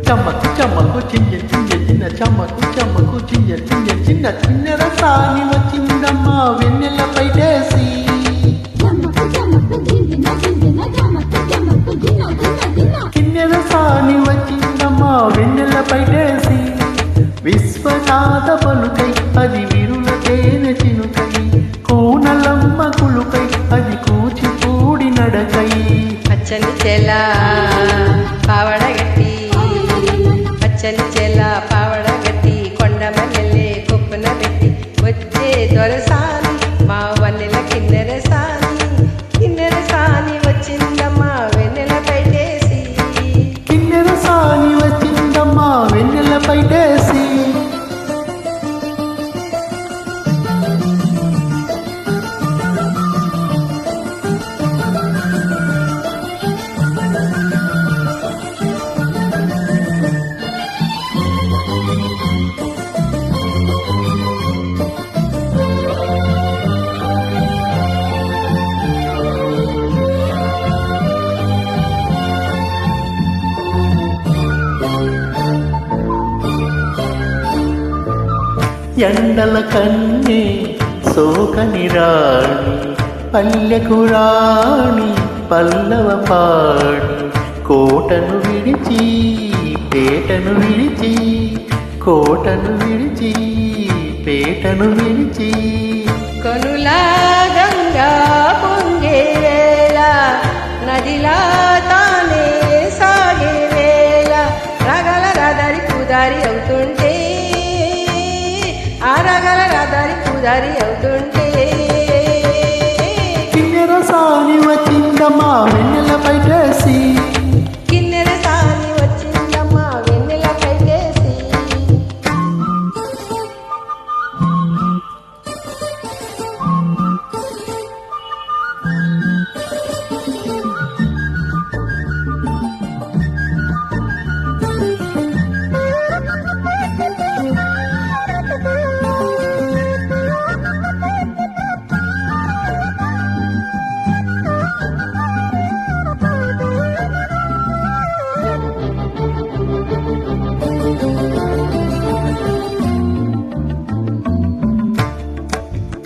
చమ్మకు చమ్మకు చింజ చింజ చిన్న చమ్మకు చమ్మకు చింజ చింజ చిన్న చిన్నర సాని వచ్చిందమ్మా వెన్నెల పైటేసి కిన్నెర సాని వచ్చిందమ్మా వెన్నెల పైటేసి విశ్వనాథ పలుకై అది విరుల తేనె చినుకై కోనలమ్మ కులుకై అది కూచిపూడి నడకై పచ్చని చెలా పావడగట్టి పచ్చని చెలా పావడగట్టి కొండమల్లె కొప్పున పెట్టి వచ్చే దొరసాని మా వన్నెల కిన్నెర సాని వచ్చిందమ్మా వెన్నెల పైటేసి కిన్నెర సాని వచ్చిందమ్మా వెన్నెల పైటేసి ఎండల కన్నే సోకని రాణి పల్లెకు రాణి పల్లవ పాడి కోటను విడిచి పేటను విడిచి కోటను విడిచి పేటను విడిచి కనులా గంగా పొంగే వేళ నదిలా తానే సాగే వేళ రగల రదరి కుదారి అవుతుంటే ఆరగల రదరి కుదారి అవుతుంటే కిన్నెర సాని వచ్చిందమ్మా వెన్నెల పైటేసి కిన్నెర సాని వచ్చిందమ్మా వెన్నెల పైటేసి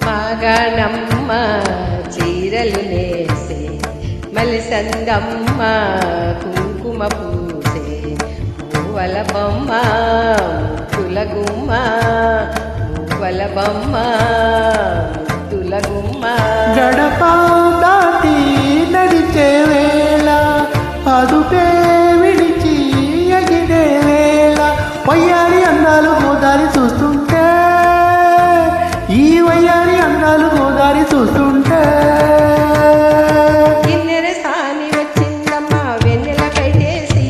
మగనమ్మ చీరలు నేసే మలిసందమ్మ కుంకుమ పూసే మూవల బొమ్మ ముద్దులగుమ్మ మూవల బొమ్మ ముద్దులగుమ్మ గడప దాటి నడిచే వేళ అదుపే విడిచి ఎగిరే వేళ వయ్యారి అందాలు గోదారి చూస్తుంటే ఈ వయ్యారి అందాలు గోదారి చూస్తుంటే కిన్నెర సాని వచ్చిందమ్మా వెన్నెల పైటేసి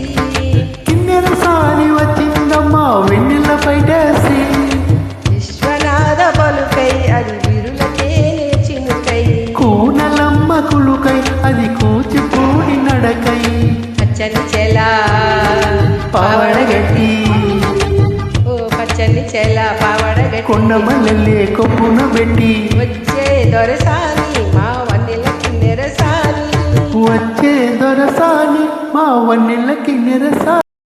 కిన్నెర సాని వచ్చిందమ్మా వెన్నెల పైటేసి విశ్వనాథ పలుకై అది విరుల తేనె చినుకై కోనలమ్మ కులుకై అది కూచిపూడి నడకై పచ్చని చెలా పావడగట్టి ఓ పచ్చని చెలా పావడగట్టి కొండమల్లె కొప్పున పెట్టి వచ్చే దొరసాని మా వన్నెల కిన్నెర సాని వచ్చే దొరసాని మా వన్నెల కిన్నెర సాని